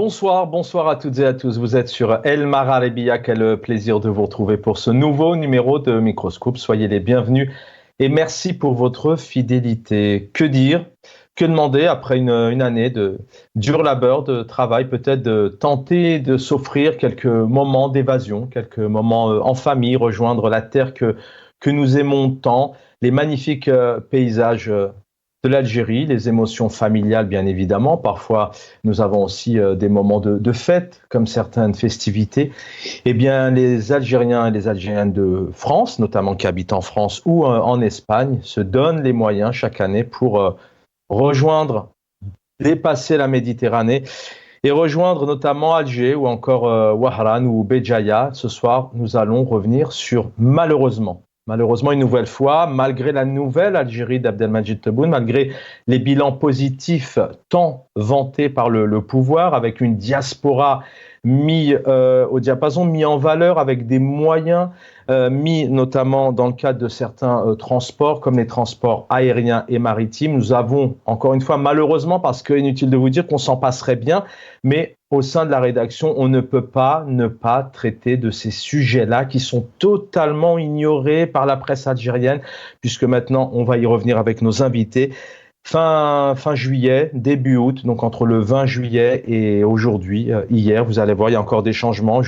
Bonsoir, bonsoir à toutes et à tous. Vous êtes sur El Magharibiya. Quel plaisir de vous retrouver pour ce nouveau numéro de Microscope. Soyez les bienvenus et merci pour votre fidélité. Que dire, que demander après une année de dur labeur, de travail, peut-être de tenter de s'offrir quelques moments d'évasion, quelques moments en famille, rejoindre la terre que nous aimons tant, les magnifiques paysages de l'Algérie, les émotions familiales bien évidemment. Parfois, nous avons aussi des moments de fête, comme certaines festivités. Eh bien, les Algériens et les Algériennes de France, notamment qui habitent en France ou en Espagne, se donnent les moyens chaque année pour rejoindre, dépasser la Méditerranée et rejoindre notamment Alger ou encore Wahran ou Béjaïa. Ce soir, nous allons revenir sur Malheureusement, une nouvelle fois, malgré la nouvelle Algérie d'Abdelmadjid Tebboune, malgré les bilans positifs tant vantés par le pouvoir, avec une diaspora mis au diapason, mis en valeur avec des moyens mis notamment dans le cadre de certains transports, comme les transports aériens et maritimes. Nous avons, encore une fois, malheureusement, parce que inutile de vous dire qu'on s'en passerait bien, mais au sein de la rédaction, on ne peut pas ne pas traiter de ces sujets-là qui sont totalement ignorés par la presse algérienne, puisque maintenant, on va y revenir avec nos invités. Fin juillet, début août, donc entre le 20 juillet et aujourd'hui, hier, vous allez voir, il y a encore des changements.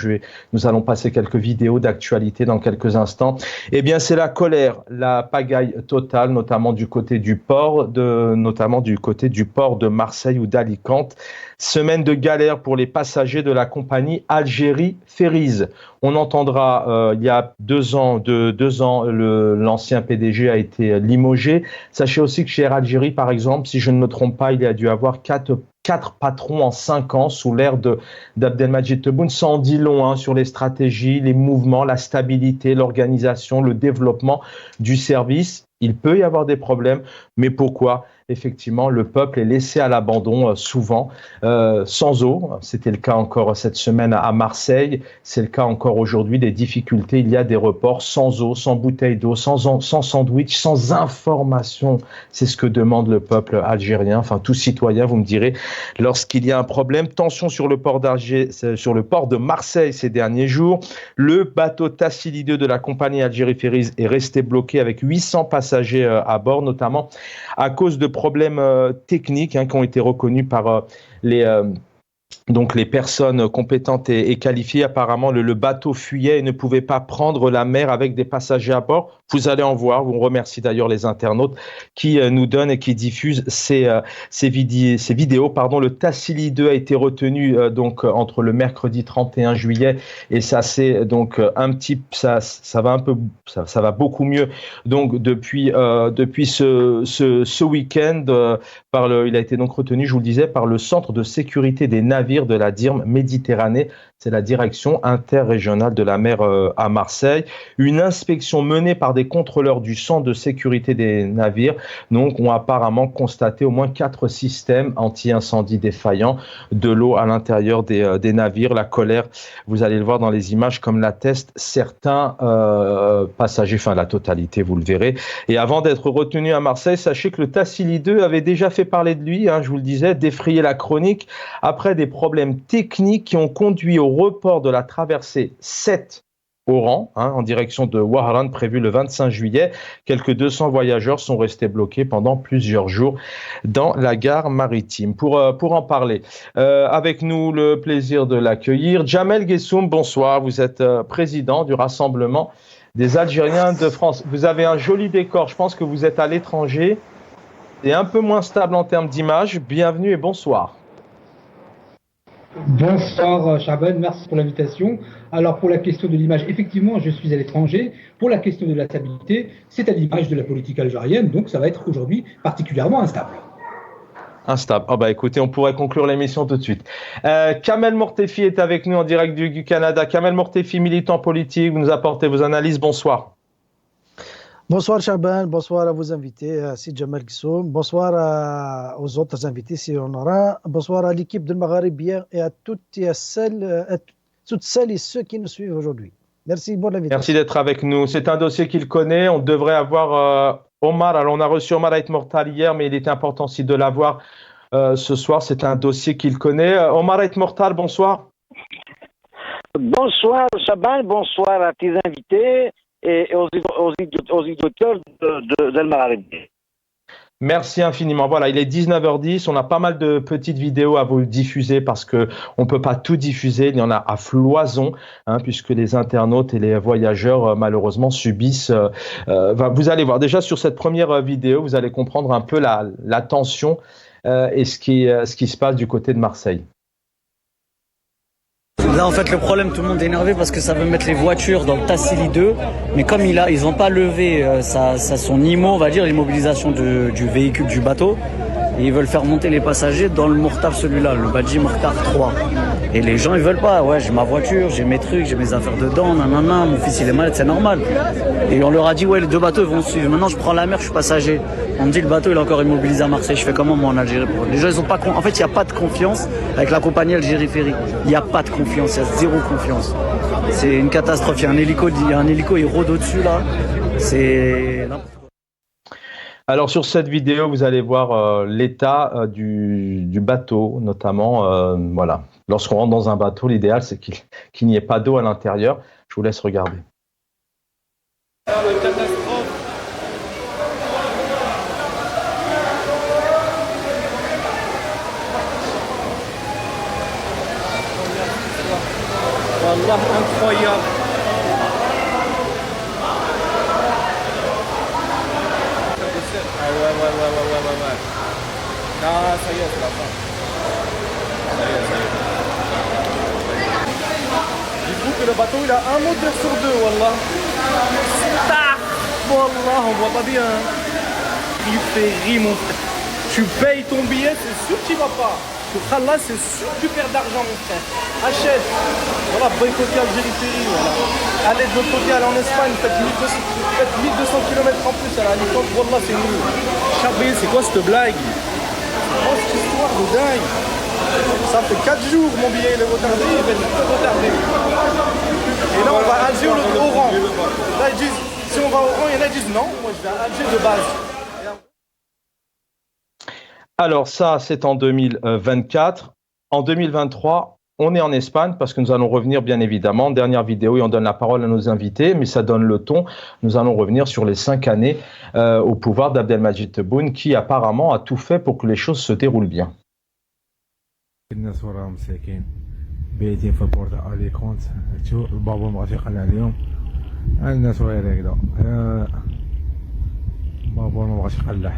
Nous allons passer quelques vidéos d'actualité dans quelques instants. Eh bien, c'est la colère, la pagaille totale, notamment du côté du port de Marseille ou d'Alicante. Semaine de galère pour les passagers de la compagnie Algérie Ferries. On entendra, il y a 2 ans, l'ancien PDG a été limogé. Sachez aussi que chez Air Algérie, par exemple, si je ne me trompe pas, il y a dû avoir 4 patrons en 5 ans sous l'ère d'Abdelmadjid Tebboune. Ça en dit long sur les stratégies, les mouvements, la stabilité, l'organisation, le développement du service. Il peut y avoir des problèmes, mais pourquoi ? Effectivement, le peuple est laissé à l'abandon souvent, sans eau. C'était le cas encore cette semaine à Marseille. C'est le cas encore aujourd'hui, des difficultés. Il y a des reports sans eau, sans bouteille d'eau, sans sandwich, sans information. C'est ce que demande le peuple algérien, enfin tout citoyen, vous me direz. Lorsqu'il y a un problème, tension sur le port de Marseille ces derniers jours. Le bateau Tassili 2 de la compagnie Algérie Ferries est resté bloqué avec 800 passagers à bord, notamment à cause de problèmes techniques qui ont été reconnus par les personnes compétentes et qualifiées. Apparemment, le bateau fuyait et ne pouvait pas prendre la mer avec des passagers à bord. Vous allez en voir. On remercie d'ailleurs les internautes qui nous donnent et qui diffusent ces vidéos. Le Tassili 2 a été retenu donc entre le mercredi 31 juillet et ça c'est donc ça va beaucoup mieux. Donc depuis ce week-end il a été donc retenu, je vous le disais, par le centre de sécurité des navires de la DIRM Méditerranée. C'est la direction interrégionale de la mer à Marseille. Une inspection menée par des contrôleurs du centre de sécurité des navires ont apparemment constaté au moins 4 systèmes anti-incendie défaillants, de l'eau à l'intérieur des navires. La colère, vous allez le voir dans les images, comme l'attestent certains passagers, enfin la totalité, vous le verrez. Et avant d'être retenu à Marseille, sachez que le Tassili 2 avait déjà fait parler de lui, je vous le disais, défrayer la chronique après des problèmes techniques qui ont conduit au report de la traversée 7 Oran, en direction de Wahran, prévu le 25 juillet. Quelques 200 voyageurs sont restés bloqués pendant plusieurs jours dans la gare maritime. Pour en parler, avec nous, le plaisir de l'accueillir, Jamel Guessoum, bonsoir. Vous êtes président du Rassemblement des Algériens de France. Vous avez un joli décor, je pense que vous êtes à l'étranger et un peu moins stable en termes d'image. Bienvenue et bonsoir. Bonsoir Chaban, merci pour l'invitation. Alors pour la question de l'image, effectivement je suis à l'étranger. Pour la question de la stabilité, c'est à l'image de la politique algérienne, donc ça va être aujourd'hui particulièrement instable. Instable. Écoutez, on pourrait conclure l'émission tout de suite. Kamel Mortefi est avec nous en direct du Canada. Kamel Mortefi, militant politique, vous nous apportez vos analyses. Bonsoir. Bonsoir Chaban, bonsoir à vos invités, Sid Jamel Guessoum, bonsoir aux autres invités si on aura, bonsoir à l'équipe de Magharibiya et à toutes celles et ceux qui nous suivent aujourd'hui. Merci pour l'invitation. Merci d'être avec nous. C'est un dossier qu'il connaît. On devrait avoir Omar. Alors on a reçu Omar Aït Mortal hier, mais il était important aussi de l'avoir ce soir. C'est un dossier qu'il connaît. Omar El Mortal, bonsoir. Bonsoir Chaban, bonsoir à tes invités et aux auditeurs d'El Magharibi. Merci infiniment. Voilà, il est 19h10. On a pas mal de petites vidéos à vous diffuser parce que on peut pas tout diffuser. Il y en a à floison, puisque les internautes et les voyageurs malheureusement subissent. Vous allez voir déjà sur cette première vidéo, vous allez comprendre un peu la tension et ce qui se passe du côté de Marseille. Là, en fait, le problème, tout le monde est énervé parce que ça veut mettre les voitures dans le Tassili 2. Mais comme ils n'ont pas levé son IMO, on va dire, l'immobilisation du véhicule, du bateau, et ils veulent faire monter les passagers dans le Mortar, celui-là, le Badji Mortar 3. Et les gens, ils veulent pas. Ouais, j'ai ma voiture, j'ai mes trucs, j'ai mes affaires dedans, nanana, mon fils, il est malade, c'est normal. Et on leur a dit, ouais, les deux bateaux, ils vont suivre. Maintenant, je prends la mer, je suis passager. On me dit, le bateau, il est encore immobilisé à Marseille. Je fais comment, moi, en Algérie? Les gens, ils ont pas en fait, il n'y a pas de confiance avec la compagnie Algérie Ferry. Il n'y a pas de confiance, il y a zéro confiance. C'est une catastrophe. Il y a un hélico, il rôde au-dessus, là. C'est n'importe quoi. Alors sur cette vidéo, vous allez voir l'état du bateau, notamment. Voilà. Lorsqu'on rentre dans un bateau, l'idéal c'est qu'il n'y ait pas d'eau à l'intérieur. Je vous laisse regarder. Catastrophe. Wallah, incroyable. Ah ouais. Ah, ça y est, c'est la fin. Ça y est. Du coup que le bateau, il a un moteur sur deux, wallah. Wallah, on voit pas bien. Ferry, mon frère. Tu payes ton billet, c'est sûr que tu vas pas. Pour Khallah, c'est sûr que tu perds d'argent, mon frère. Achète. Voilà, boycotter Algérie Ferry, voilà. Allez de l'autre côté, allez en Espagne, faites 1200 km en plus à Alicante, wallah, c'est nul. Chabé, c'est quoi cette blague? Oh, cette histoire de dingue. Ça fait 4 jours, mon billet il est retardé, il va être retardé. Et là, on va à Alger ou au Oran. Là, ils disent, si on va au Oran, il y en a qui disent non, moi je vais à Alger de base. Alors ça, c'est en 2024. En 2023, on est en Espagne parce que nous allons revenir bien évidemment. Dernière vidéo et on donne la parole à nos invités, mais ça donne le ton. Nous allons revenir sur les 5 années au pouvoir d'Abdelmadjid Tebboune qui apparemment a tout fait pour que les choses se déroulent bien. الناس وراهم مساكين بايتين في بورتا اليكونت شوف البابا ما غيقلع عليهم الناس وهي هكذا بابا ما بغاش يقلع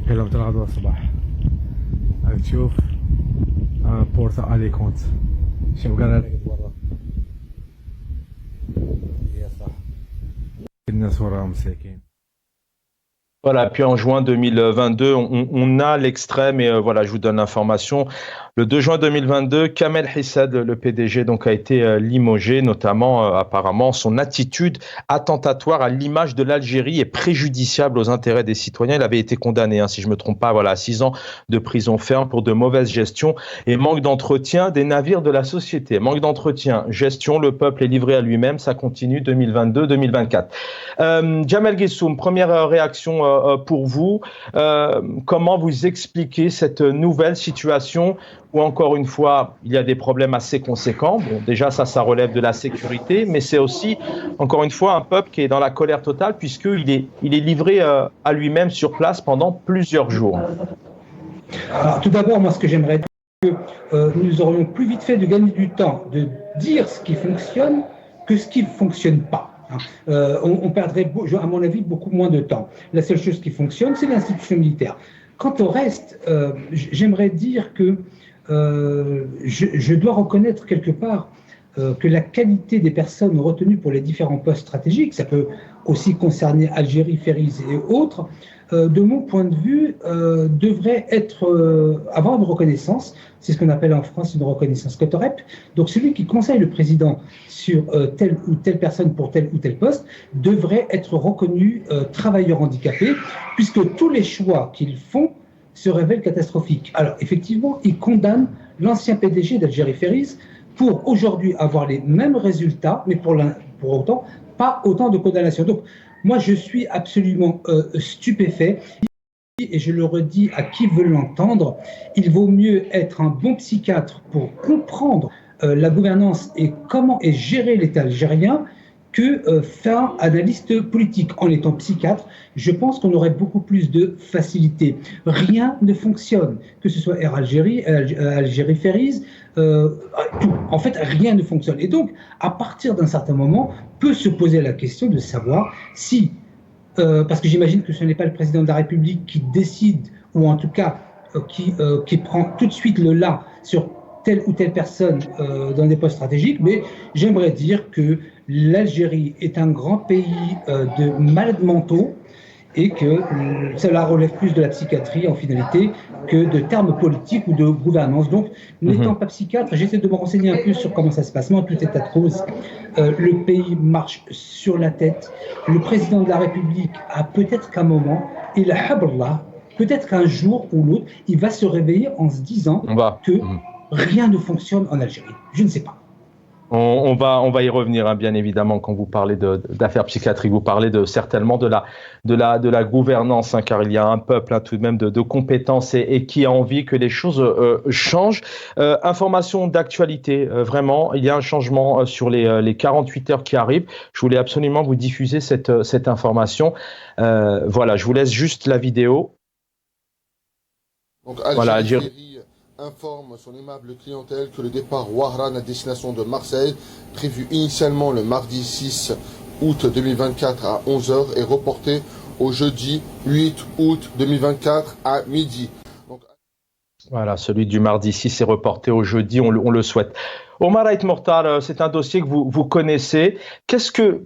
قال لهم تنهضوا الصباح راك تشوف بورتا اليكونت شوف كاع هذاك برا هي صح الناس وراهم مساكين. Voilà, puis en juin 2022, on a l'extrait, mais voilà, je vous donne l'information. Le 2 juin 2022, Kamel Hissad, le PDG, donc, a été limogé, notamment apparemment son attitude attentatoire à l'image de l'Algérie est préjudiciable aux intérêts des citoyens. Il avait été condamné, si je me trompe pas, voilà, à 6 ans de prison ferme pour de mauvaise gestion et manque d'entretien des navires de la société. Manque d'entretien, gestion, le peuple est livré à lui-même, ça continue 2022-2024. Jamel Guessoum, première réaction pour vous. Comment vous expliquez cette nouvelle situation où, encore une fois, il y a des problèmes assez conséquents? Bon, déjà, ça relève de la sécurité, mais c'est aussi, encore une fois, un peuple qui est dans la colère totale puisqu'il est livré à lui-même sur place pendant plusieurs jours. Alors, tout d'abord, moi, ce que j'aimerais dire, c'est que nous aurions plus vite fait de gagner du temps, de dire ce qui fonctionne que ce qui ne fonctionne pas. On perdrait, à mon avis, beaucoup moins de temps. La seule chose qui fonctionne, c'est l'institution militaire. Quant au reste, j'aimerais dire que je dois reconnaître quelque part que la qualité des personnes retenues pour les différents postes stratégiques, ça peut aussi concerner Algérie, Ferries et autres, de mon point de vue, devrait avoir une reconnaissance. C'est ce qu'on appelle en France une reconnaissance cotorep. Donc celui qui conseille le président sur telle ou telle personne pour tel ou tel poste devrait être reconnu travailleur handicapé, puisque tous les choix qu'ils font se révèlent catastrophiques. Alors effectivement, ils condamnent l'ancien PDG d'Algérie Ferries pour aujourd'hui avoir les mêmes résultats, mais pour autant pas autant de condamnations. Donc moi je suis absolument stupéfait. et je le redis à qui veut l'entendre, il vaut mieux être un bon psychiatre pour comprendre la gouvernance et comment est géré l'État algérien que faire analyste politique. En étant psychiatre, je pense qu'on aurait beaucoup plus de facilité. Rien ne fonctionne, que ce soit Air Algérie, Algérie Ferries, tout. En fait, rien ne fonctionne. Et donc, à partir d'un certain moment, peut se poser la question de savoir si, parce que j'imagine que ce n'est pas le président de la République qui décide, ou en tout cas qui prend tout de suite le là sur telle ou telle personne dans des postes stratégiques, mais j'aimerais dire que l'Algérie est un grand pays de malades mentaux et que cela relève plus de la psychiatrie en finalité que de termes politiques ou de gouvernance. Donc, n'étant pas psychiatre, j'essaie de me renseigner un peu sur comment ça se passe. Mais en tout état de cause, le pays marche sur la tête. Le président de la République a peut-être qu'un moment, il a habrallah, peut-être qu'un jour ou l'autre, il va se réveiller en se disant que rien ne fonctionne en Algérie. Je ne sais pas. On va y revenir, hein, bien évidemment, quand vous parlez d'affaires psychiatriques, vous parlez certainement de la gouvernance, hein, car il y a un peuple, hein, tout de même de compétences et qui a envie que les choses changent. Information d'actualité, vraiment, il y a un changement sur les 48 heures qui arrivent. Je voulais absolument vous diffuser cette information. Voilà, je vous laisse juste la vidéo. Donc, Algérie informe son aimable clientèle que le départ Wahran à destination de Marseille, prévu initialement le mardi 6 août 2024 à 11h, est reporté au jeudi 8 août 2024 à midi. Donc... Voilà, celui du mardi 6 est reporté au jeudi, on le souhaite. Omar Ait Mortal, c'est un dossier que vous connaissez. Qu'est-ce que...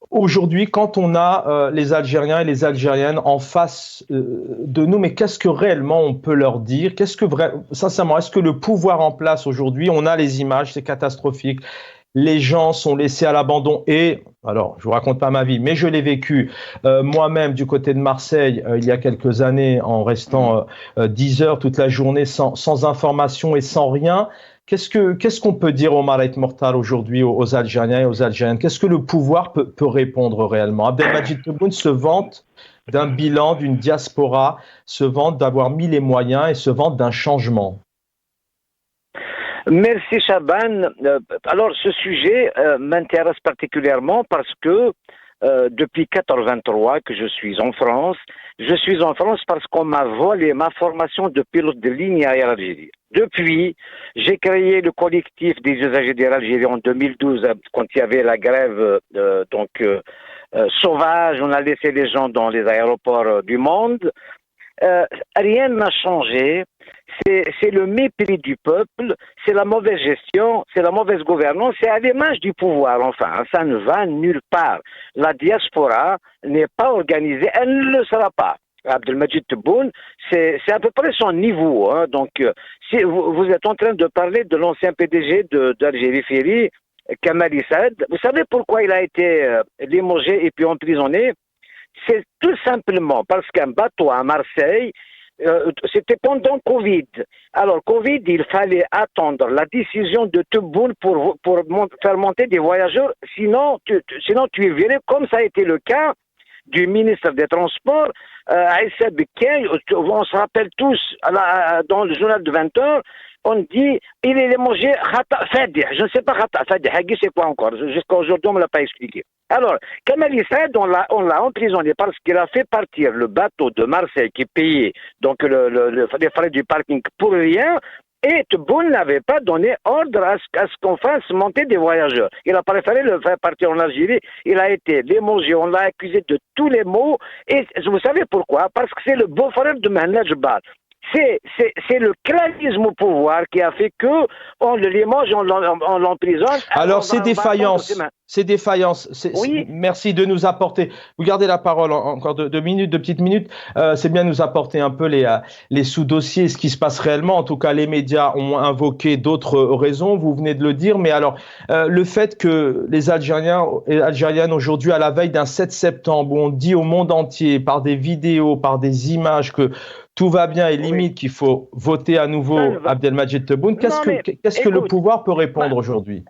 Aujourd'hui, quand on a les Algériens et les Algériennes en face de nous, mais qu'est-ce que réellement on peut leur dire? Sincèrement, est-ce que le pouvoir en place aujourd'hui, on a les images, c'est catastrophique. Les gens sont laissés à l'abandon et, alors, je vous raconte pas ma vie, mais je l'ai vécu moi-même du côté de Marseille il y a quelques années en restant 10 heures toute la journée sans information et sans rien. Qu'est-ce qu'on peut dire, Omar Ait Mortal, aujourd'hui aux Algériens et aux Algériennes? Qu'est-ce que le pouvoir peut répondre réellement? Abdelmadjid Tebboune se vante d'un bilan, d'une diaspora, se vante d'avoir mis les moyens et se vante d'un changement. Merci Chaban. Alors ce sujet m'intéresse particulièrement parce que depuis 1983 que je suis en France. Je suis en France parce qu'on m'a volé ma formation de pilote de ligne à Air Algérie. Depuis, j'ai créé le collectif des usagers d'Air Algérie en 2012 quand il y avait la grève sauvage. On a laissé les gens dans les aéroports du monde. Rien n'a changé. C'est le mépris du peuple, c'est la mauvaise gestion, c'est la mauvaise gouvernance, c'est à l'image du pouvoir, enfin, ça ne va nulle part. La diaspora n'est pas organisée, elle ne le sera pas. Abdelmadjid Tebboune, c'est à peu près son niveau. Hein. Donc, si vous êtes en train de parler de l'ancien PDG d'Algérie Ferries, Kamali Saad, vous savez pourquoi il a été limogé et puis emprisonné? C'est tout simplement parce qu'un bateau à Marseille, c'était pendant Covid. Alors, Covid, il fallait attendre la décision de Tebboune pour faire monter des voyageurs. Sinon, tu es viré, comme ça a été le cas du ministre des Transports, Aïssa Bekkay. On se rappelle tous, dans le journal de 20h, on dit, il est limogé Khata Fadih. Je ne sais pas Khata Fadih, c'est quoi encore? Jusqu'à aujourd'hui, on ne me l'a pas expliqué. Alors, Kamali Saad, on l'a emprisonné parce qu'il a fait partir le bateau de Marseille qui payait donc les frais du parking pour rien. Et Tebboune n'avait pas donné ordre à ce qu'on fasse monter des voyageurs. Il a préféré le faire partir en Algérie. Il a été limogé, on l'a accusé de tous les maux. Et vous savez pourquoi? Parce que c'est le beau-frère de Mahnad Jebbar. C'est le clanisme au pouvoir qui a fait que on le limoge, on l'emprisonne. Alors c'est défaillance. C'est défaillance. Oui. Merci de nous apporter. Vous gardez la parole encore deux petites minutes. C'est bien de nous apporter un peu les sous-dossiers, ce qui se passe réellement. En tout cas, les médias ont invoqué d'autres raisons. Vous venez de le dire. Mais alors, le fait que les Algériens et Algériennes aujourd'hui, à la veille d'un 7 septembre, où on dit au monde entier, par des vidéos, par des images, que tout va bien et limite qu'il faut voter à nouveau Abdelmadjid Tebboune, qu'est-ce que le pouvoir peut répondre aujourd'hui?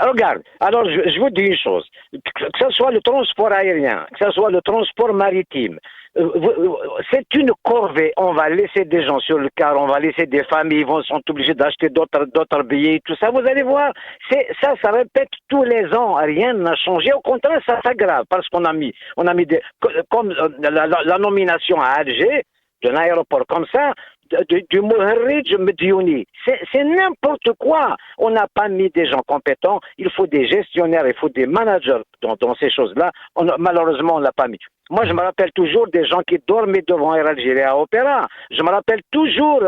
Regarde, alors je vous dis une chose, que ce soit le transport aérien, que ce soit le transport maritime, c'est une corvée. On va laisser des gens sur le car, on va laisser des familles, ils sont obligés d'acheter d'autres billets, tout ça. Vous allez voir, ça répète tous les ans. Rien n'a changé. Au contraire, ça s'aggrave parce qu'on a mis comme la nomination à Alger d'un aéroport comme ça. Du Moharridj Mediouni. C'est n'importe quoi. On n'a pas mis des gens compétents. Il faut des gestionnaires, il faut des managers dans ces choses-là. Malheureusement, on ne l'a pas mis. Moi, je me rappelle toujours des gens qui dormaient devant Air Algérie à Opéra. Je me rappelle toujours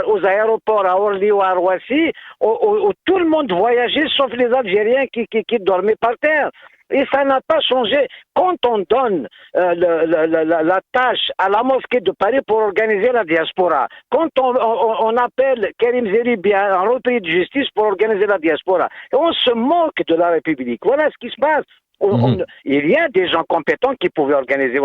aux aéroports à Orly ou à Roissy où tout le monde voyageait sauf les Algériens qui dormaient par terre. Et ça n'a pas changé. Quand on donne la tâche à la mosquée de Paris pour organiser la diaspora, quand on appelle Karim Zeribi en repris de justice pour organiser la diaspora, on se moque de la République. Voilà ce qui se passe. Il y a des gens compétents qui pouvaient organiser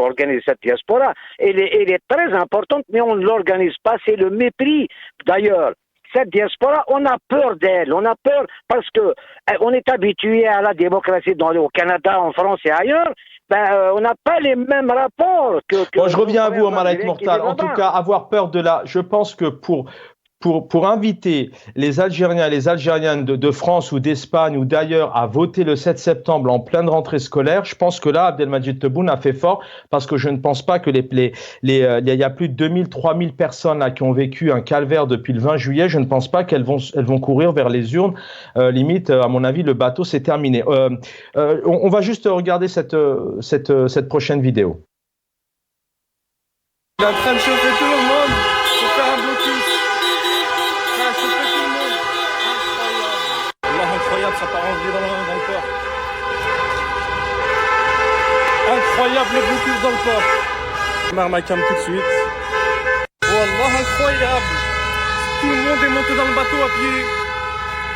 cette diaspora. Elle est très importante, mais on ne l'organise pas. C'est le mépris. D'ailleurs, cette diaspora, on a peur d'elle. On a peur parce que on est habitué à la démocratie au Canada, en France et ailleurs. On n'a pas les mêmes rapports que bon, je reviens à vous, Omar Aït Mortal. En tout cas, avoir peur de la... Je pense que pour inviter les Algériens et les Algériennes de France ou d'Espagne ou d'ailleurs à voter le 7 septembre en pleine rentrée scolaire, je pense que là, Abdelmadjid Tebboune a fait fort parce que je ne pense pas que il y a plus de 2000, 3000 personnes là qui ont vécu un calvaire depuis le 20 juillet. Je ne pense pas qu'elles vont courir vers les urnes. Limite, à mon avis, le bateau s'est terminé. On va juste regarder cette prochaine vidéo. Il est en train de chauffer tout le monde pour faire un blocus. Incroyable, ça part en vrille dans le corps. Incroyable le blocus dans le corps. Je marre ma cam tout de suite. Wallah, incroyable. Tout le monde est monté dans le bateau à pied.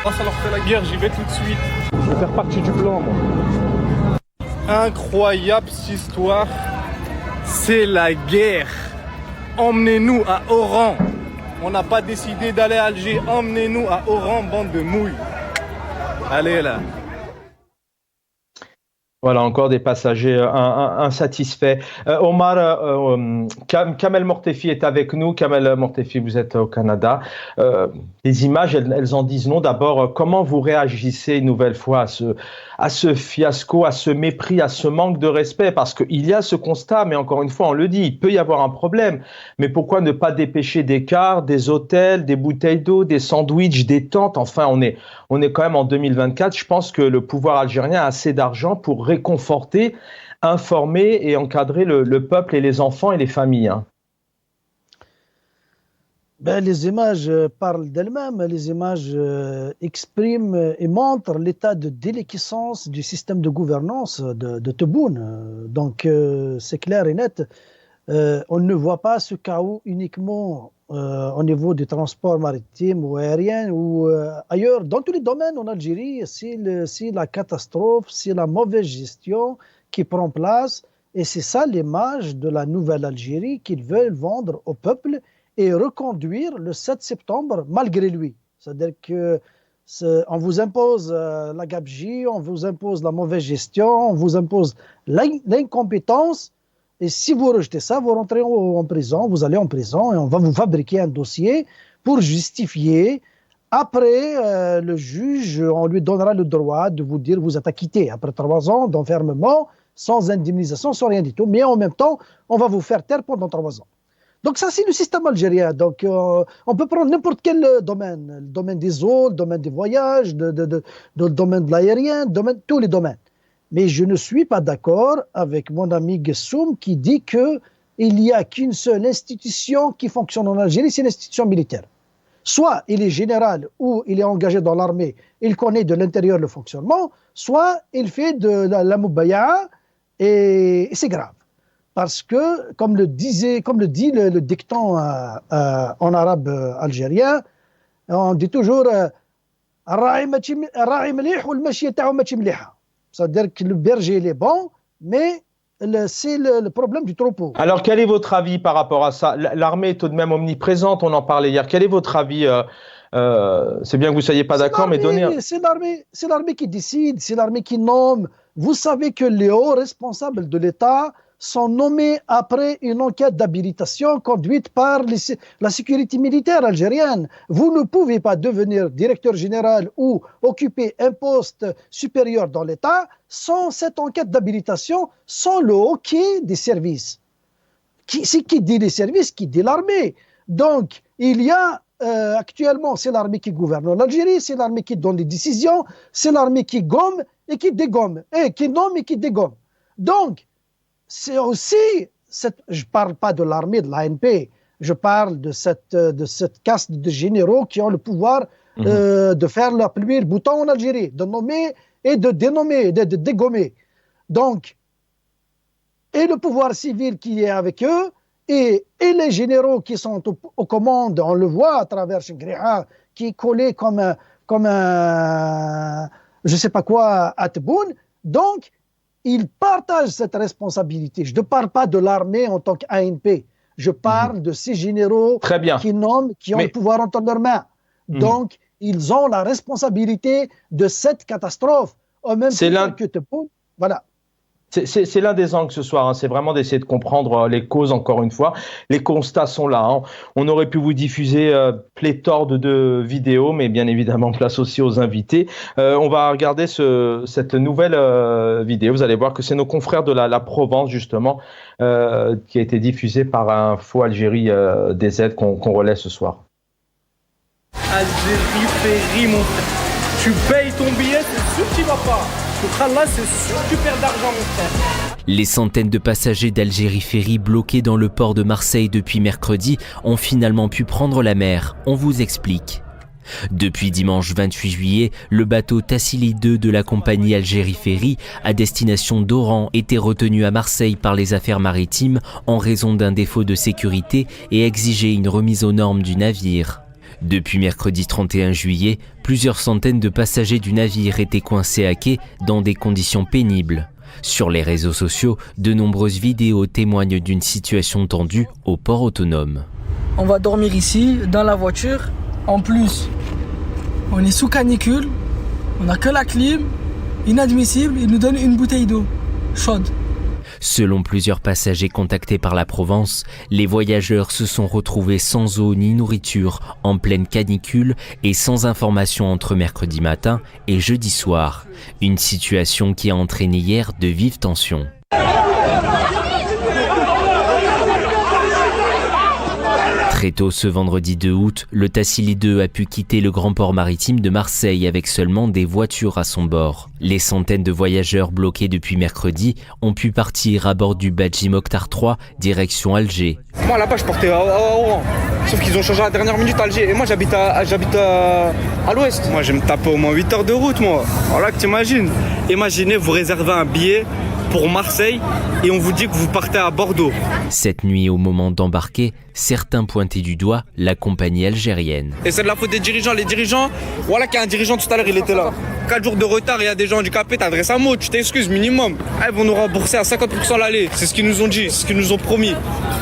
Oh, ça leur fait la guerre, j'y vais tout de suite. Je vais faire partie du plan, moi. Incroyable cette histoire. C'est la guerre. Emmenez-nous à Oran. On n'a pas décidé d'aller à Alger. Emmenez-nous à Oran, bande de mouilles. Allez là. Voilà, encore des passagers insatisfaits. Omar, Kamel Mortefi est avec nous. Kamel Mortefi, vous êtes au Canada. Les images, elles en disent non. D'abord, comment vous réagissez une nouvelle fois à ce fiasco, à ce mépris, à ce manque de respect? Parce qu'il y a ce constat, mais encore une fois, on le dit, il peut y avoir un problème. Mais pourquoi ne pas dépêcher des cars, des hôtels, des bouteilles d'eau, des sandwichs, des tentes? Enfin, on est quand même en 2024. Je pense que le pouvoir algérien a assez d'argent pour réconforter, informer et encadrer le peuple et les enfants et les familles. Hein. Les images parlent d'elles-mêmes, les images expriment et montrent l'état de déliquescence du système de gouvernance de Tebboune. Donc c'est clair et net, on ne voit pas ce chaos uniquement au niveau du transport maritime ou aérien ou ailleurs. Dans tous les domaines en Algérie, c'est la catastrophe, c'est la mauvaise gestion qui prend place et c'est ça l'image de la nouvelle Algérie qu'ils veulent vendre au peuple et reconduire le 7 septembre malgré lui. C'est-à-dire qu'on vous impose la gabegie, on vous impose la mauvaise gestion, on vous impose l'incompétence. Et si vous rejetez ça, vous rentrez en prison, vous allez en prison et on va vous fabriquer un dossier pour justifier. Après, le juge, on lui donnera le droit de vous dire vous êtes acquitté après 3 ans d'enfermement, sans indemnisation, sans rien du tout. Mais en même temps, on va vous faire taire pendant 3 ans. Donc ça, c'est le système algérien. Donc on peut prendre n'importe quel domaine, le domaine des eaux, le domaine des voyages, le domaine de l'aérien, tous les domaines. Mais je ne suis pas d'accord avec mon ami Gessoum qui dit qu'il n'y a qu'une seule institution qui fonctionne en Algérie, c'est l'institution militaire. Soit il est général ou il est engagé dans l'armée, il connaît de l'intérieur le fonctionnement, soit il fait de la moubaïa et c'est grave. Parce que, comme le dit le dicton en arabe algérien, on dit toujours c'est-à-dire que le berger il est bon, mais c'est le problème du troupeau. Alors, quel est votre avis par rapport à ça? L'armée est tout de même omniprésente, on en parlait hier. Quel est votre avis C'est bien que vous ne soyez pas d'accord, mais donnez... C'est l'armée qui décide, c'est l'armée qui nomme. Vous savez que les hauts responsables de l'État sont nommés après une enquête d'habilitation conduite par la sécurité militaire algérienne. Vous ne pouvez pas devenir directeur général ou occuper un poste supérieur dans l'État sans cette enquête d'habilitation, sans le hockey des services. C'est qui dit les services, qui dit l'armée. Donc, il y a actuellement, c'est l'armée qui gouverne l'Algérie, c'est l'armée qui donne les décisions, c'est l'armée qui gomme et qui dégomme, et qui nomme et qui dégomme. Donc, c'est aussi, je ne parle pas de l'armée, de l'ANP, je parle de cette caste de généraux qui ont le pouvoir de faire appuyer le bouton en Algérie, de nommer et de dénommer, de dégommer. Donc, et le pouvoir civil qui est avec eux, et les généraux qui sont aux commandes, on le voit à travers Chengriha, qui est collé comme un je ne sais pas quoi à Tebboune. Donc, ils partagent cette responsabilité. Je ne parle pas de l'armée en tant qu'ANP. Je parle de ces généraux qui nomment, qui ont le pouvoir entre leurs mains. Donc, ils ont la responsabilité de cette catastrophe. Au même titre que Tebboune. Voilà. C'est l'un des angles ce soir, hein. C'est vraiment d'essayer de comprendre les causes, encore une fois. Les constats sont là, hein. On aurait pu vous diffuser pléthore de vidéos, mais bien évidemment, place aussi aux invités. On va regarder cette nouvelle vidéo. Vous allez voir que c'est nos confrères de la Provence, justement, qui a été diffusée par Info Algérie DZ qu'on relaie ce soir. Algérie Ferry, mon frère. Tu payes ton billet, c'est sûr que tu vas pas. Là, c'est sûr que tu perds d'argent, mon frère. Les centaines de passagers d'Algérie Ferry bloqués dans le port de Marseille depuis mercredi ont finalement pu prendre la mer. On vous explique. Depuis dimanche 28 juillet, le bateau Tassili 2 de la compagnie Algérie Ferry à destination d'Oran était retenu à Marseille par les affaires maritimes en raison d'un défaut de sécurité et exigeait une remise aux normes du navire. Depuis mercredi 31 juillet, plusieurs centaines de passagers du navire étaient coincés à quai dans des conditions pénibles. Sur les réseaux sociaux, de nombreuses vidéos témoignent d'une situation tendue au port autonome. On va dormir ici, dans la voiture. En plus, on est sous canicule, on n'a que la clim. Inadmissible, ils nous donnent une bouteille d'eau chaude. Selon plusieurs passagers contactés par la Provence, les voyageurs se sont retrouvés sans eau ni nourriture, en pleine canicule et sans information entre mercredi matin et jeudi soir. Une situation qui a entraîné hier de vives tensions. Très tôt ce vendredi 2 août, le Tassili 2 a pu quitter le grand port maritime de Marseille avec seulement des voitures à son bord. Les centaines de voyageurs bloqués depuis mercredi ont pu partir à bord du Badji Mokhtar 3 direction Alger. Moi là-bas je partais à Oran, sauf qu'ils ont changé à la dernière minute à Alger et moi j'habite à l'ouest. Moi je vais me taper au moins 8 heures de route moi, voilà que t'imagines. Imaginez vous réservez un billet pour Marseille et on vous dit que vous partez à Bordeaux. Cette nuit, au moment d'embarquer, certains pointaient du doigt la compagnie algérienne. Et c'est de la faute des dirigeants. Les dirigeants, voilà qu'il y a un dirigeant tout à l'heure, il était là. 4 jours de retard, il y a des gens handicapés, t'adresses un mot, tu t'excuses minimum. Ils vont nous rembourser à 50% l'aller, c'est ce qu'ils nous ont dit, c'est ce qu'ils nous ont promis.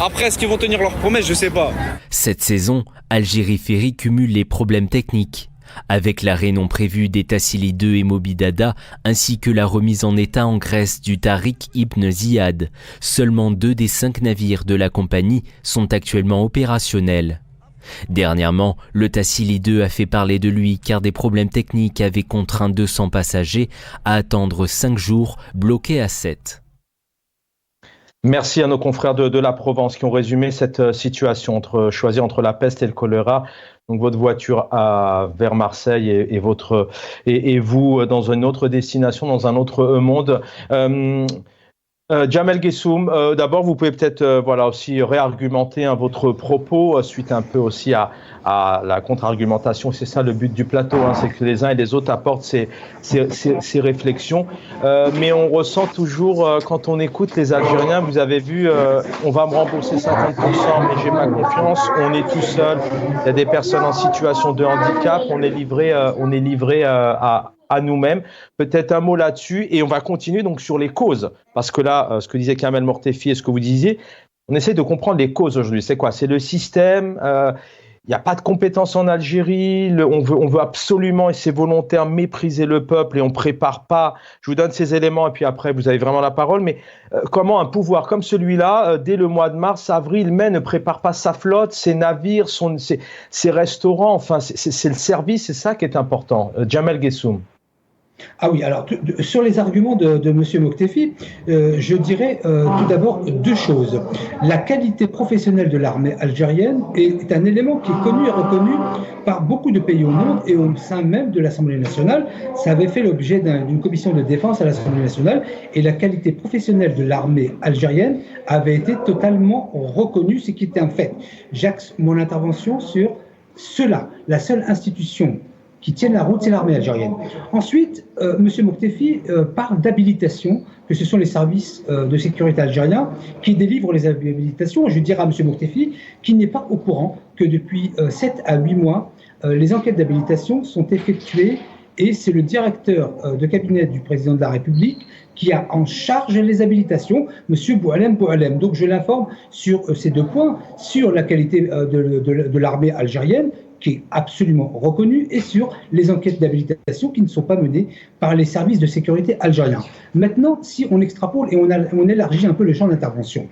Après, est-ce qu'ils vont tenir leurs promesses, je sais pas. Cette saison, Algérie Ferry cumule les problèmes techniques. Avec l'arrêt non prévu des Tassili 2 et Moby Dada, ainsi que la remise en état en Grèce du Tariq Ibn Ziyad, seulement 2 des 5 navires de la compagnie sont actuellement opérationnels. Dernièrement, le Tassili 2 a fait parler de lui car des problèmes techniques avaient contraint 200 passagers à attendre 5 jours, bloqués à 7. Merci à nos confrères de la Provence qui ont résumé cette situation, choisir entre la peste et le choléra. Donc votre voiture vers Marseille et vous dans une autre destination, dans un autre monde. Jamel Guessoum, d'abord vous pouvez peut-être aussi réargumenter votre propos suite un peu aussi à la contre-argumentation. C'est ça le but du plateau, c'est que les uns et les autres apportent ces réflexions. Mais on ressent toujours quand on écoute les Algériens, vous avez vu, on va me rembourser 50%, mais j'ai pas confiance. On est tout seul. Il y a des personnes en situation de handicap. On est livré à nous-mêmes. Peut-être un mot là-dessus et on va continuer donc sur les causes. Parce que là, ce que disait Kamel Mortefi et ce que vous disiez, on essaie de comprendre les causes aujourd'hui. C'est quoi ? C'est le système. il n'y a pas de compétences en Algérie, on veut absolument, et c'est volontaire, mépriser le peuple et on ne prépare pas. Je vous donne ces éléments et puis après vous avez vraiment la parole, mais comment un pouvoir comme celui-là, dès le mois de mars, avril, mai, ne prépare pas sa flotte, ses navires, ses restaurants, enfin c'est le service, c'est ça qui est important. Jamel Guessoum. Ah oui, alors sur les arguments de M. Moktefi, je dirais tout d'abord deux choses. La qualité professionnelle de l'armée algérienne est un élément qui est connu et reconnu par beaucoup de pays au monde et au sein même de l'Assemblée nationale. Ça avait fait l'objet d'une commission de défense à l'Assemblée nationale et la qualité professionnelle de l'armée algérienne avait été totalement reconnue, ce qui était un fait. J'axe mon intervention sur cela, la seule institution qui tiennent la route, c'est l'armée algérienne. Ensuite, M. Moktefi parle d'habilitation, que ce sont les services de sécurité algériens qui délivrent les habilitations. Je dirais à M. Moktefi qu'il n'est pas au courant que depuis 7 à 8 mois, les enquêtes d'habilitation sont effectuées et c'est le directeur de cabinet du président de la République qui a en charge les habilitations, M. Boualem. Donc je l'informe sur ces deux points, sur la qualité de l'armée algérienne, qui est absolument reconnue, et sur les enquêtes d'habilitation qui ne sont pas menées par les services de sécurité algériens. Maintenant, si on extrapole et on élargit un peu le champ d'intervention,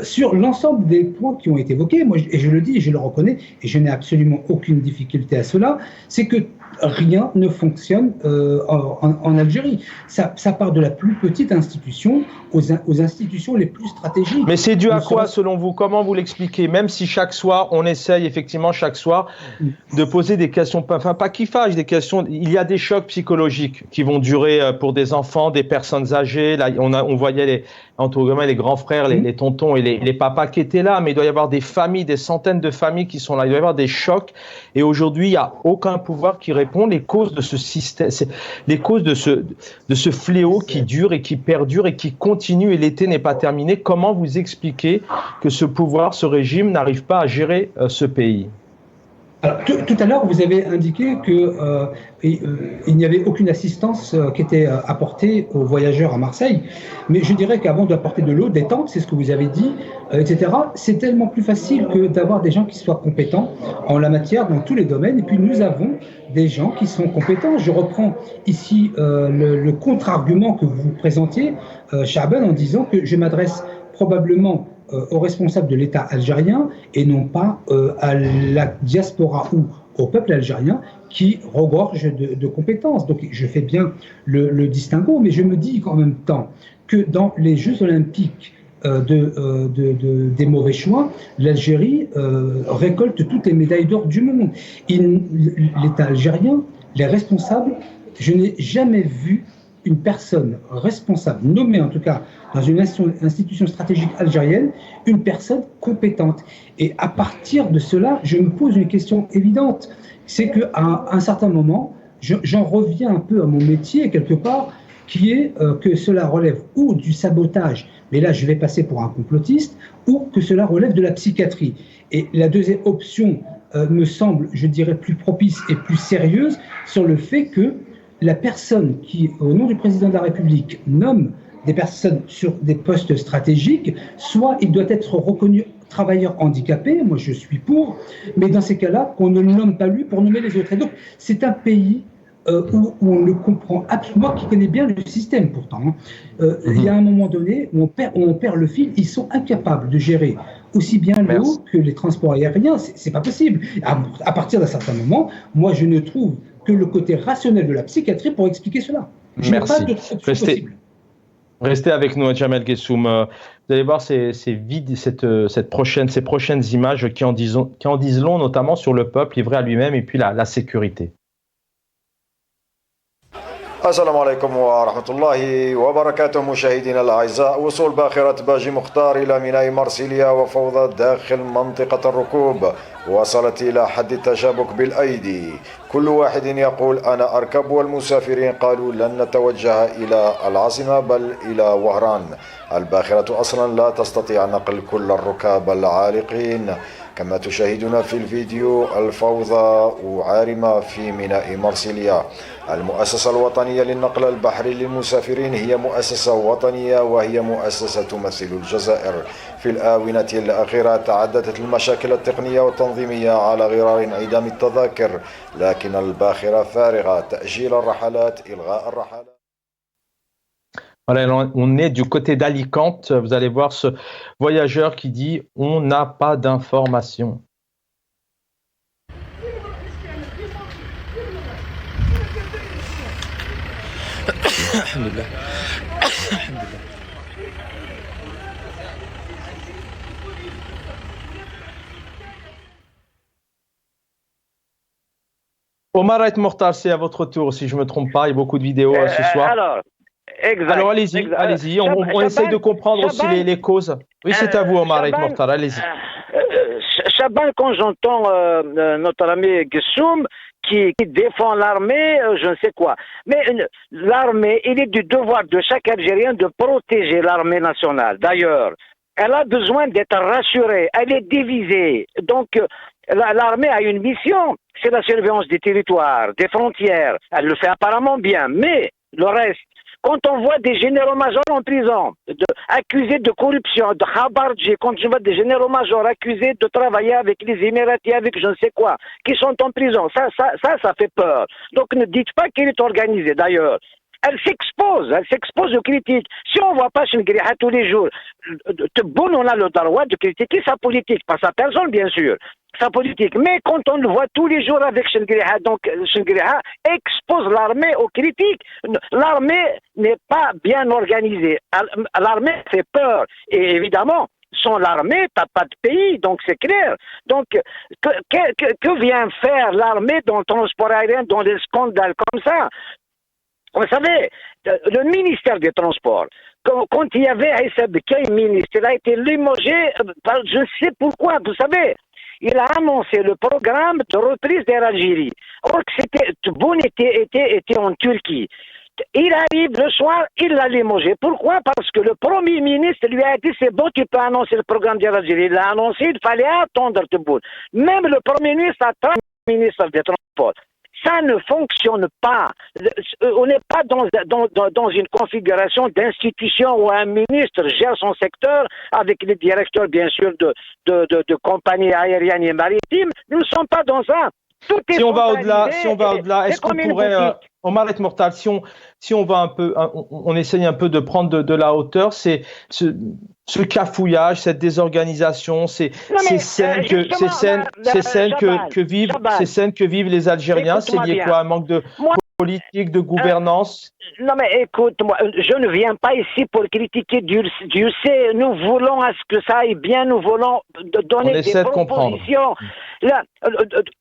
sur l'ensemble des points qui ont été évoqués, moi, et je le dis et je le reconnais, et je n'ai absolument aucune difficulté à cela, c'est que rien ne fonctionne en Algérie. Ça part de la plus petite institution aux institutions les plus stratégiques. Mais c'est dû à quoi, selon vous? Comment vous l'expliquez? Même si chaque soir, on essaye effectivement chaque soir de poser des questions, enfin pas qui fâchent, des questions. Il y a des chocs psychologiques qui vont durer pour des enfants, des personnes âgées. Là, on voyait les grands frères, les tontons et les papas qui étaient là, mais il doit y avoir des familles, des centaines de familles qui sont là. Il doit y avoir des chocs. Et aujourd'hui, il n'y a aucun pouvoir qui répond. Les causes de ce système, les causes de ce fléau qui dure et qui perdure et qui continue, et l'été n'est pas terminé. Comment vous expliquez que ce pouvoir, ce régime n'arrive pas à gérer ce pays? Alors, tout à l'heure, vous avez indiqué qu'il n'y avait aucune assistance qui était apportée aux voyageurs à Marseille. Mais je dirais qu'avant d'apporter de l'eau, des tentes, c'est ce que vous avez dit, etc., c'est tellement plus facile que d'avoir des gens qui soient compétents en la matière dans tous les domaines. Et puis nous avons des gens qui sont compétents. Je reprends ici le contre-argument que vous présentiez, Chahban, en disant que je m'adresse probablement aux responsables de l'État algérien et non pas à la diaspora ou au peuple algérien qui regorge de compétences. Donc je fais bien le distinguo, mais je me dis qu'en même temps que dans les Jeux olympiques des mauvais choix, l'Algérie récolte toutes les médailles d'or du monde. L'État algérien, les responsables, je n'ai jamais vu une personne responsable, nommée en tout cas dans une institution stratégique algérienne, une personne compétente. Et à partir de cela, je me pose une question évidente, c'est qu'à un certain moment, j'en reviens un peu à mon métier quelque part, qui est que cela relève ou du sabotage, mais là je vais passer pour un complotiste, ou que cela relève de la psychiatrie. Et la deuxième option me semble, je dirais, plus propice et plus sérieuse sur le fait que la personne qui, au nom du président de la République, nomme des personnes sur des postes stratégiques, soit il doit être reconnu travailleur handicapé, moi je suis pour, mais dans ces cas-là, qu'on ne le nomme pas lui pour nommer les autres. Et donc, c'est un pays où on ne comprend absolument, moi qui connais bien le système pourtant, il y a un moment donné où on perd le fil, ils sont incapables de gérer aussi bien l'eau que les transports aériens, c'est pas possible. À partir d'un certain moment, moi je ne trouve que le côté rationnel de la psychiatrie pour expliquer cela. Merci. Restez avec nous, Jamel Guessoum. Vous allez voir ces prochaines images qui en disent long, notamment sur le peuple livré à lui-même et puis la sécurité. السلام عليكم ورحمة الله وبركاته مشاهدينا الأعزاء. وصول باخرة باجي مختار إلى ميناء مارسيليا وفوضى داخل منطقة الركوب وصلت إلى حد التشابك بالأيدي. كل واحد يقول أنا أركب، والمسافرين قالوا لن نتوجه إلى العاصمة بل إلى وهران. الباخرة أصلا لا تستطيع نقل كل الركاب العالقين. كما تشاهدون في الفيديو الفوضى عارمة في ميناء مرسيليا. المؤسسة الوطنية للنقل البحري للمسافرين هي مؤسسة وطنية وهي مؤسسة تمثل الجزائر. في الآونة الأخيرة تعددت المشاكل التقنية والتنظيمية على غرار انعدام التذاكر، لكن الباخرة فارغة: تأجيل الرحلات، إلغاء الرحلات. Voilà, on est du côté d'Alicante. Vous allez voir ce voyageur qui dit « On n'a pas d'informations ». Omar et Mortal, c'est à votre tour, si je ne me trompe pas. Il y a beaucoup de vidéos ce soir. Alors allez-y, on essaye de comprendre aussi les causes. Oui, c'est à vous, Omar et Mortal, allez-y. Chaban, quand j'entends notre ami Gessoum qui défend l'armée, je ne sais quoi. Mais l'armée, il est du devoir de chaque Algérien de protéger l'armée nationale. D'ailleurs, elle a besoin d'être rassurée, elle est divisée. Donc, l'armée a une mission, c'est la surveillance des territoires, des frontières. Elle le fait apparemment bien, mais le reste, quand on voit des généraux-majors en prison, accusés de corruption, de khabardji, quand je vois des généraux-majors accusés de travailler avec les Émiratis, avec je ne sais quoi, qui sont en prison, ça fait peur. Donc ne dites pas qu'il est organisé. D'ailleurs, elle s'expose aux critiques. Si on ne voit pas Chengriha tous les jours, on a le droit de critiquer sa politique, pas sa personne bien sûr, sa politique. Mais quand on le voit tous les jours avec Chengriha, donc Chengriha expose l'armée aux critiques. L'armée n'est pas bien organisée. L'armée fait peur. Et évidemment, sans l'armée, t'as pas de pays, donc c'est clair. Donc, que vient faire l'armée dans le transport aérien, dans des scandales comme ça? Vous savez, le ministère des Transports, quand il y avait Aïssa Bekay, ministre, il a été limogé, je ne sais pourquoi, vous savez, il a annoncé le programme de reprise d'Air Algérie. Or, Tebboune était en Turquie. Il arrive le soir, il l'a limogé. Pourquoi? Parce que le Premier ministre lui a dit c'est bon, tu peux annoncer le programme d'Air Algérie. Il l'a annoncé, il fallait attendre Tebboune. Même le Premier ministre attend le ministre des Transports. Ça ne fonctionne pas. On n'est pas dans une configuration d'institution où un ministre gère son secteur avec les directeurs, bien sûr, de compagnies aériennes et maritimes. Nous ne sommes pas dans ça. Si on va au-delà, est-ce qu'on pourrait, Omar et Mortal, si on va un peu, on essaye un peu de prendre de la hauteur, c'est ce cafouillage, cette désorganisation, ces scènes que vivent les Algériens, c'est lié quoi? Un manque de politique, de gouvernance? Non mais écoute-moi, je ne viens pas ici pour critiquer Dieu sait, nous voulons à ce que ça aille bien, nous voulons donner des propositions. Là,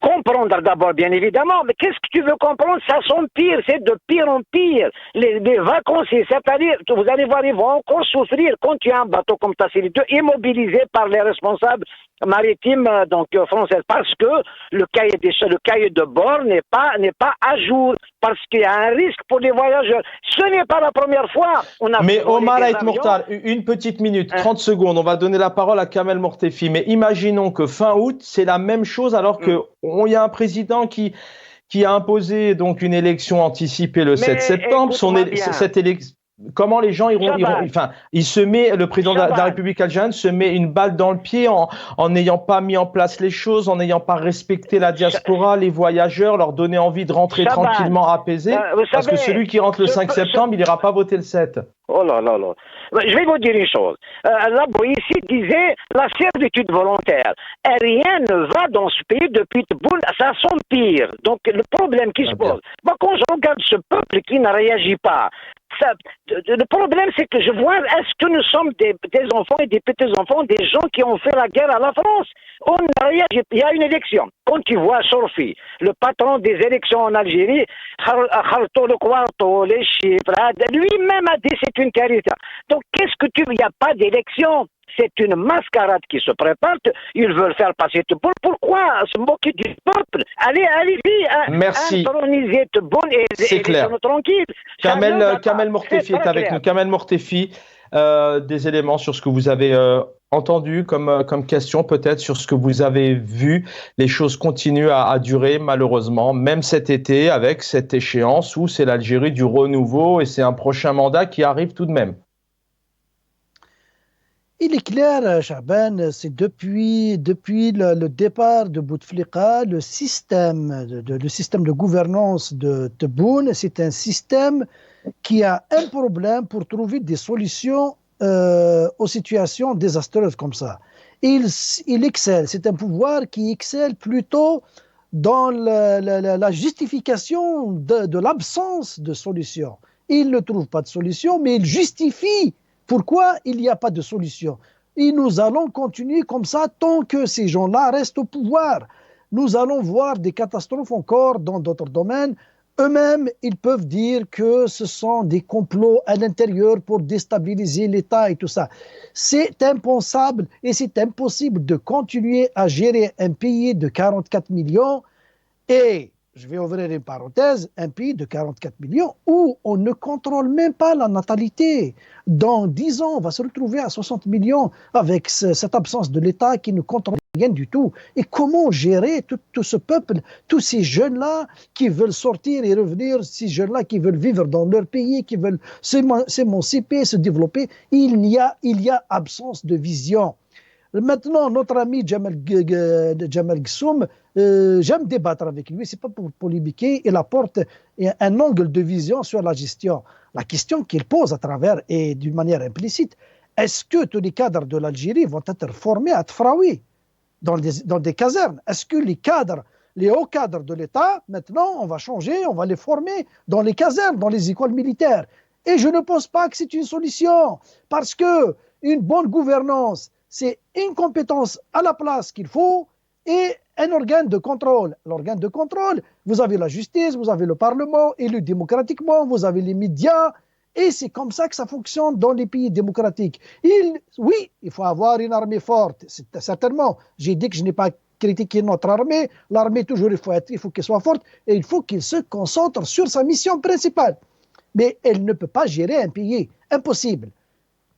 comprendre d'abord, bien évidemment, mais qu'est-ce que tu veux comprendre? Ça s'empire, c'est de pire en pire. Les vacanciers, c'est-à-dire, vous allez voir, ils vont encore souffrir quand tu as un bateau comme Tassili 2 immobilisé par les responsables maritimes donc françaises, parce que le cahier de bord n'est pas à jour, parce qu'il y a un risque pour les voyageurs. Ce n'est pas la première fois. Mais Omar et Mortal, une petite minute, 30 secondes, on va donner la parole à Kamel Mortefi. Mais imaginons que fin août, c'est la même chose alors qu'il y a un président qui a imposé donc une élection anticipée le 7 septembre. Cette élection, comment les gens iront, le président de la République algérienne se met une balle dans le pied en n'ayant pas mis en place les choses, en n'ayant pas respecté la diaspora, les voyageurs, leur donner envie de rentrer tranquillement apaisés, parce que celui qui rentre le 5 septembre, il n'ira pas voter le 7. Oh là là là. Je vais vous dire une chose. La Boïssi disait la servitude volontaire. Et rien ne va dans ce pays depuis Tebboune, ça s'empire. Donc le problème qui se pose, moi quand je regarde ce peuple qui ne réagit pas, le problème c'est que je vois, est-ce que nous sommes des enfants et des petits-enfants, des gens qui ont fait la guerre à la France? On ne réagit pas. Il y a une élection. Quand tu vois Sorfi, le patron des élections en Algérie, Kharto le Quarto, les chiffres, lui-même a dit c'est une carité. Donc qu'est-ce que il n'y a pas d'élection? C'est une mascarade qui se prépare. Ils veulent faire passer Tebboune. Pourquoi se moquer du peuple? Allez-y, introniser Tebboune et laissez-nous tranquilles. Kamel Mortefi est avec nous. Kamel Mortefi, des éléments sur ce que vous avez Entendu comme question peut-être sur ce que vous avez vu. Les choses continuent à durer malheureusement, même cet été avec cette échéance où c'est l'Algérie du renouveau et c'est un prochain mandat qui arrive tout de même. Il est clair, Chaban, c'est depuis le départ de Bouteflika, le système de gouvernance de Tebboune, c'est un système qui a un problème pour trouver des solutions aux situations désastreuses comme ça. Il excelle, c'est un pouvoir qui excelle plutôt dans la justification de l'absence de solution. Il ne trouve pas de solution, mais il justifie pourquoi il n'y a pas de solution. Et nous allons continuer comme ça tant que ces gens-là restent au pouvoir. Nous allons voir des catastrophes encore dans d'autres domaines. Eux-mêmes, ils peuvent dire que ce sont des complots à l'intérieur pour déstabiliser l'État et tout ça. C'est impensable et c'est impossible de continuer à gérer un pays de 44 millions et, je vais ouvrir une parenthèse, un pays de 44 millions où on ne contrôle même pas la natalité. Dans 10 ans, on va se retrouver à 60 millions avec cette absence de l'État qui ne contrôle rien du tout. Et comment gérer tout ce peuple, tous ces jeunes-là qui veulent sortir et revenir, ces jeunes-là qui veulent vivre dans leur pays, qui veulent s'émanciper, se développer. Il y a absence de vision. Maintenant, notre ami Jamal Ghassoum, j'aime débattre avec lui, c'est pas pour polémiquer, il apporte un angle de vision sur la gestion. La question qu'il pose à travers et d'une manière implicite, est-ce que tous les cadres de l'Algérie vont être formés à Tfraoui dans des casernes? Est-ce que les hauts cadres de l'État, maintenant, on va changer, on va les former dans les casernes, dans les écoles militaires? Et je ne pense pas que c'est une solution, parce que une bonne gouvernance, c'est une compétence à la place qu'il faut et un organe de contrôle. L'organe de contrôle, vous avez la justice, vous avez le Parlement élu démocratiquement, vous avez les médias, et c'est comme ça que ça fonctionne dans les pays démocratiques. Oui, il faut avoir une armée forte, certainement. J'ai dit que je n'ai pas critiqué notre armée. L'armée, toujours, il faut qu'elle soit forte et il faut qu'elle se concentre sur sa mission principale. Mais elle ne peut pas gérer un pays. Impossible.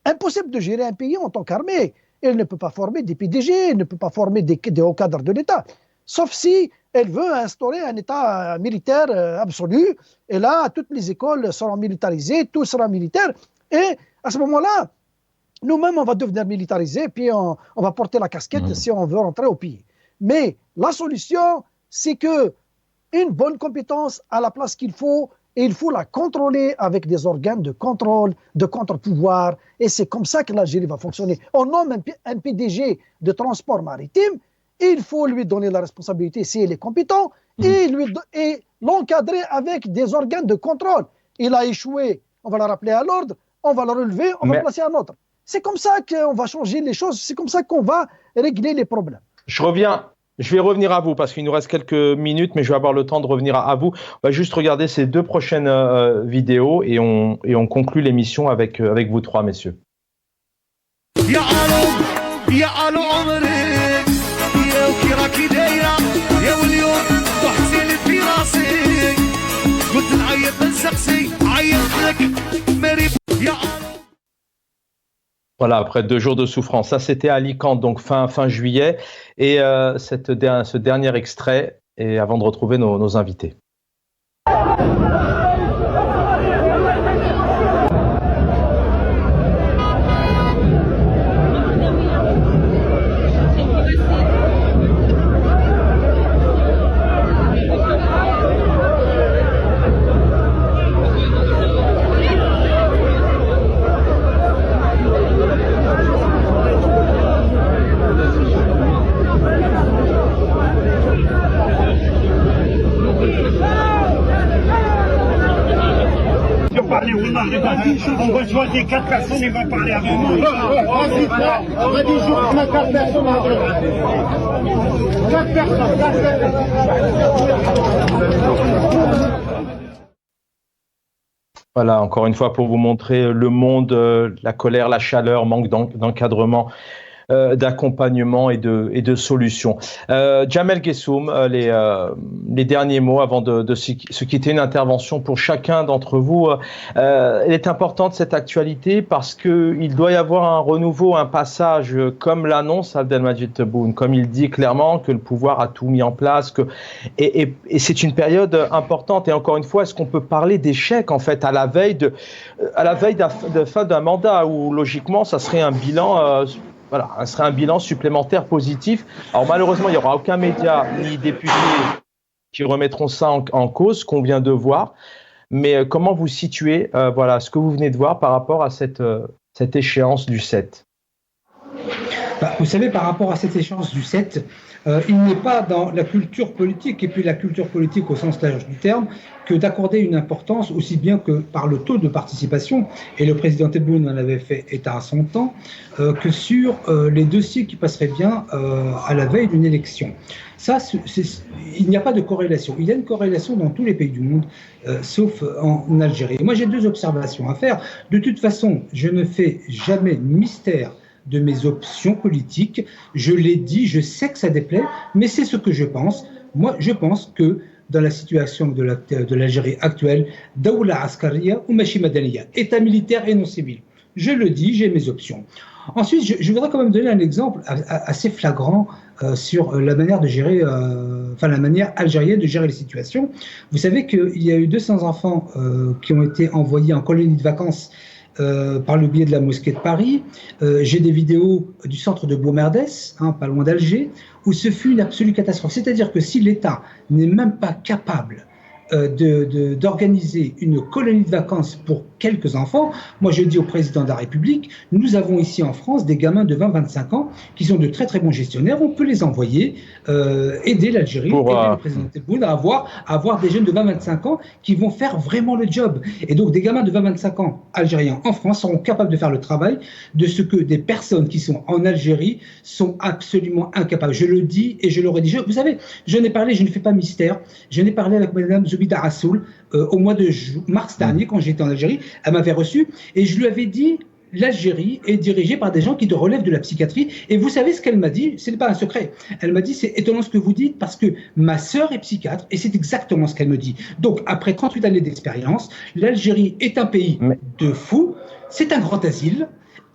Impossible de gérer un pays en tant qu'armée. Elle ne peut pas former des PDG, elle ne peut pas former des hauts cadres de l'État. Sauf si elle veut instaurer un État militaire absolu. Et là, toutes les écoles seront militarisées, tout sera militaire. Et à ce moment-là, nous-mêmes, on va devenir militarisés, puis on va porter la casquette si on veut rentrer au pays. Mais la solution, c'est que une bonne compétence à la place qu'il faut, et il faut la contrôler avec des organes de contrôle, de contre-pouvoir. Et c'est comme ça que l'Algérie va fonctionner. On nomme un PDG de transport maritime, il faut lui donner la responsabilité s'il est compétent et l'encadrer avec des organes de contrôle. Il a échoué, on va le rappeler à l'ordre, on va le relever, on va placer un autre. C'est comme ça qu'on va changer les choses, c'est comme ça qu'on va régler les problèmes. Je vais revenir à vous parce qu'il nous reste quelques minutes, mais je vais avoir le temps de revenir à vous. On va juste regarder ces deux prochaines vidéos et on conclut l'émission avec vous trois, messieurs. Voilà, après 2 jours de souffrance. Ça, c'était à Alicante, donc fin juillet. Et ce dernier extrait, et avant de retrouver nos invités. On reçoit des 4 personnes, il va parler avec nous. On va dire qu'on a 4 personnes à 4 personnes. Voilà, encore une fois, pour vous montrer le monde, la colère, la chaleur, manque d'encadrement d'accompagnement et de solutions. Jamel Gessoum, les derniers mots avant de se quitter, une intervention pour chacun d'entre vous. Elle est importante cette actualité parce qu'il doit y avoir un renouveau, un passage, comme l'annonce Abdelmadjid Tebboune, comme il dit clairement que le pouvoir a tout mis en place, et c'est une période importante. Et encore une fois, est-ce qu'on peut parler d'échec en fait à la veille de fin d'un mandat où logiquement ça serait un bilan ça serait un bilan supplémentaire positif. Alors malheureusement, il n'y aura aucun média ni député qui remettront ça en cause, qu'on vient de voir. Mais comment vous situez ce que vous venez de voir par rapport à cette échéance du 7 ? Vous savez, par rapport à cette échéance du 7, il n'est pas dans la culture politique, et puis la culture politique au sens large du terme, que d'accorder une importance aussi bien que par le taux de participation, et le président Tebboune en avait fait état à son temps, que sur les dossiers qui passeraient bien à la veille d'une élection. Ça, il n'y a pas de corrélation. Il y a une corrélation dans tous les pays du monde, sauf en Algérie. Moi, j'ai deux observations à faire. De toute façon, je ne fais jamais mystère de mes options politiques. Je l'ai dit, je sais que ça déplaît, mais c'est ce que je pense. Moi, je pense que dans la situation de l'Algérie actuelle, Daoula Askaria ou Machi Madaniya, État militaire et non civil. Je le dis, j'ai mes options. Ensuite, je voudrais quand même donner un exemple assez flagrant sur la manière de gérer, la manière algérienne de gérer les situations. Vous savez qu'il y a eu 200 enfants qui ont été envoyés en colonie de vacances par le biais de la mosquée de Paris. J'ai des vidéos du centre de Boumerdès, pas loin d'Alger, où ce fut une absolue catastrophe. C'est-à-dire que si l'État n'est même pas capable d'organiser une colonie de vacances pour quelques enfants, moi je dis au président de la République, nous avons ici en France des gamins de 20-25 ans qui sont de très très bons gestionnaires, on peut les envoyer aider l'Algérie, aider le président Tebboune à avoir des jeunes de 20-25 ans qui vont faire vraiment le job. Et donc des gamins de 20-25 ans algériens en France seront capables de faire le travail de ce que des personnes qui sont en Algérie sont absolument incapables. Je le dis et je le redis. Vous savez, je n'ai parlé, je ne fais pas mystère, je n'ai parlé avec Mme Zoubida Rassoul au mois de mars dernier quand j'étais en Algérie. Elle m'avait reçu et je lui avais dit l'Algérie est dirigée par des gens qui relèvent de la psychiatrie. Et vous savez ce qu'elle m'a dit? Ce n'est pas un secret. Elle m'a dit, c'est étonnant ce que vous dites parce que ma sœur est psychiatre et c'est exactement ce qu'elle me dit. Donc, après 38 années d'expérience, l'Algérie est un pays de fous. C'est un grand asile.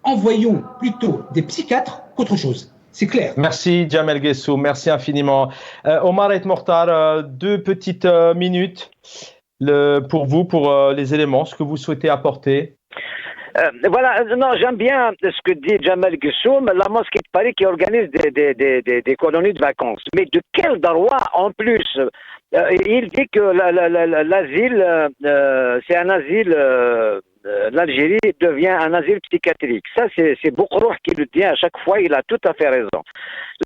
Envoyons plutôt des psychiatres qu'autre chose. C'est clair. Merci Jamel Gessoum, merci infiniment. Omar Et Mortar, 2 petites minutes pour vous, pour les éléments, ce que vous souhaitez apporter. Voilà, non, j'aime bien ce que dit Jamel Gessoum, la mosquée de Paris qui organise des colonies de vacances. Mais de quel droit en plus? Il dit que l'asile, c'est un asile, l'Algérie devient un asile psychiatrique. Ça, c'est Boukrouf qui le dit à chaque fois, il a tout à fait raison.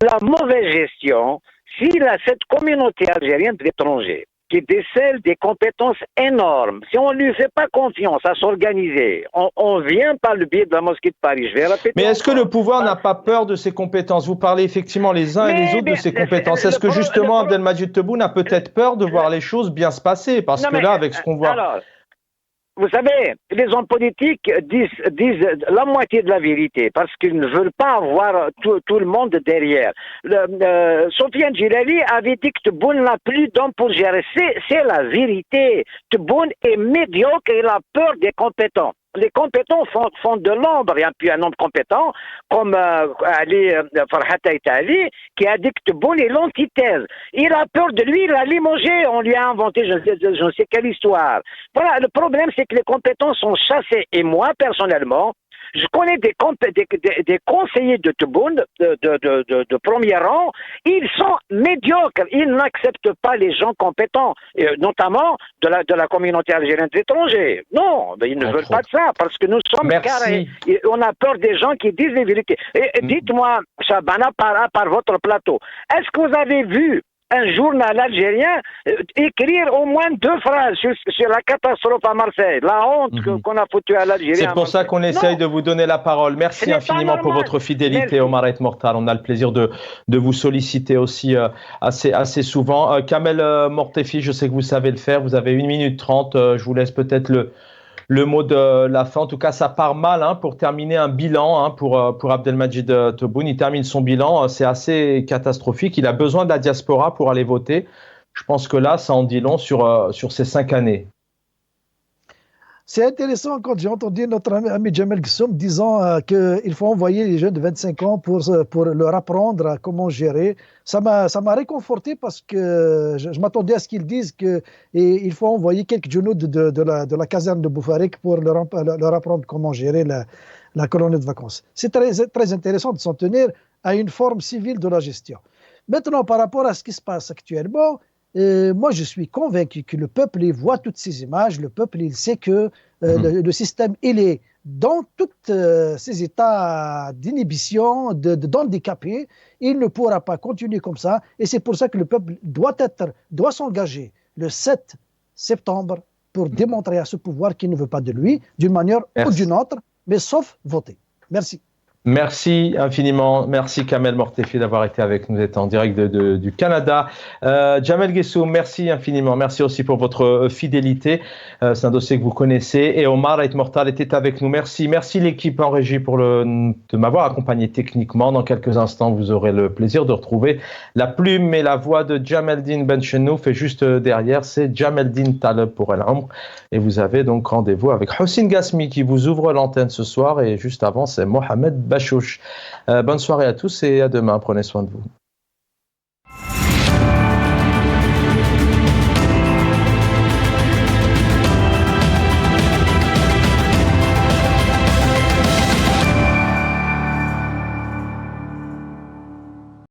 La mauvaise gestion, si cette communauté algérienne de l'étranger, qui décèle des compétences énormes. Si on ne lui fait pas confiance à s'organiser, on vient par le biais de la mosquée de Paris. Je vais répéter. Mais est-ce que le pouvoir n'a pas peur de ses compétences? Vous parlez effectivement les uns et les autres de ses compétences. Est-ce que justement Abdelmadjid Tebboune a peut-être peur de voir les choses bien se passer? Parce que là, avec ce qu'on voit... Alors, vous savez, les hommes politiques disent la moitié de la vérité parce qu'ils ne veulent pas avoir tout le monde derrière. Sofiane Djilali avait dit que Tebboune n'a plus d'hommes pour gérer. C'est la vérité. Tebboune est médiocre et il a peur des compétents. Les compétents font de l'ombre. Il y a puis un homme compétent comme Ali Farhat Ali qui a dit que Tebboune est l'antithèse. Il a peur de lui, il a limogé, on lui a inventé je ne sais quelle histoire. Voilà, le problème c'est que les compétents sont chassés et moi personnellement, je connais des conseillers de Tebboune de premier rang, ils sont médiocres, ils n'acceptent pas les gens compétents, notamment de la communauté algérienne de l'étranger. Non, ils ne veulent pas de ça, parce que nous sommes carrés. On a peur des gens qui disent les vérités. Et dites-moi, Chabana, par votre plateau, est-ce que vous avez vu un journal algérien écrire au moins 2 phrases sur la catastrophe à Marseille, la honte qu'on a foutue à l'Algérie. C'est pour ça qu'on essaye de vous donner la parole. Merci infiniment pour votre fidélité, Omar Et Mortar. On a le plaisir de vous solliciter aussi assez souvent. Kamel Mortefi, je sais que vous savez le faire. Vous avez 1 minute 30. Je vous laisse peut-être le mot de la fin. En tout cas, ça part mal pour terminer un bilan pour Abdelmajid Tebboune. Il termine son bilan, c'est assez catastrophique. Il a besoin de la diaspora pour aller voter. Je pense que là, ça en dit long sur ces 5 années. C'est intéressant quand j'ai entendu notre ami Jamel Ghessoum disant qu'il faut envoyer les jeunes de 25 ans pour leur apprendre à comment gérer. Ça m'a réconforté parce que je m'attendais à ce qu'ils disent qu'il faut envoyer quelques genoux de la caserne de Boufarik pour leur apprendre comment gérer la colonie de vacances. C'est très intéressant de s'en tenir à une forme civile de la gestion. Maintenant, par rapport à ce qui se passe actuellement, moi, je suis convaincu que le peuple il voit toutes ces images, le peuple il sait que le système il est dans tous ces états d'inhibition, d'handicapé, il ne pourra pas continuer comme ça et c'est pour ça que le peuple doit s'engager le 7 septembre pour démontrer à ce pouvoir qu'il ne veut pas de lui, d'une manière ou d'une autre, mais sauf voter. Merci. Merci infiniment. Merci Kamel Mortefi d'avoir été avec nous. Vous êtes en direct du Canada. Jamel Ghessoum, merci infiniment. Merci aussi pour votre fidélité. C'est un dossier que vous connaissez. Et Omar Ait Mortal était avec nous. Merci. Merci l'équipe en régie de m'avoir accompagné techniquement. Dans quelques instants, vous aurez le plaisir de retrouver la plume et la voix de Jamaldine Benchenouf. Et juste derrière, c'est Jamaldine Taleb pour El Amr. Et vous avez donc rendez-vous avec Houssine Gasmi qui vous ouvre l'antenne ce soir. Et juste avant, c'est Mohamed Bachouch. Bonne soirée à tous et à demain. Prenez soin de vous.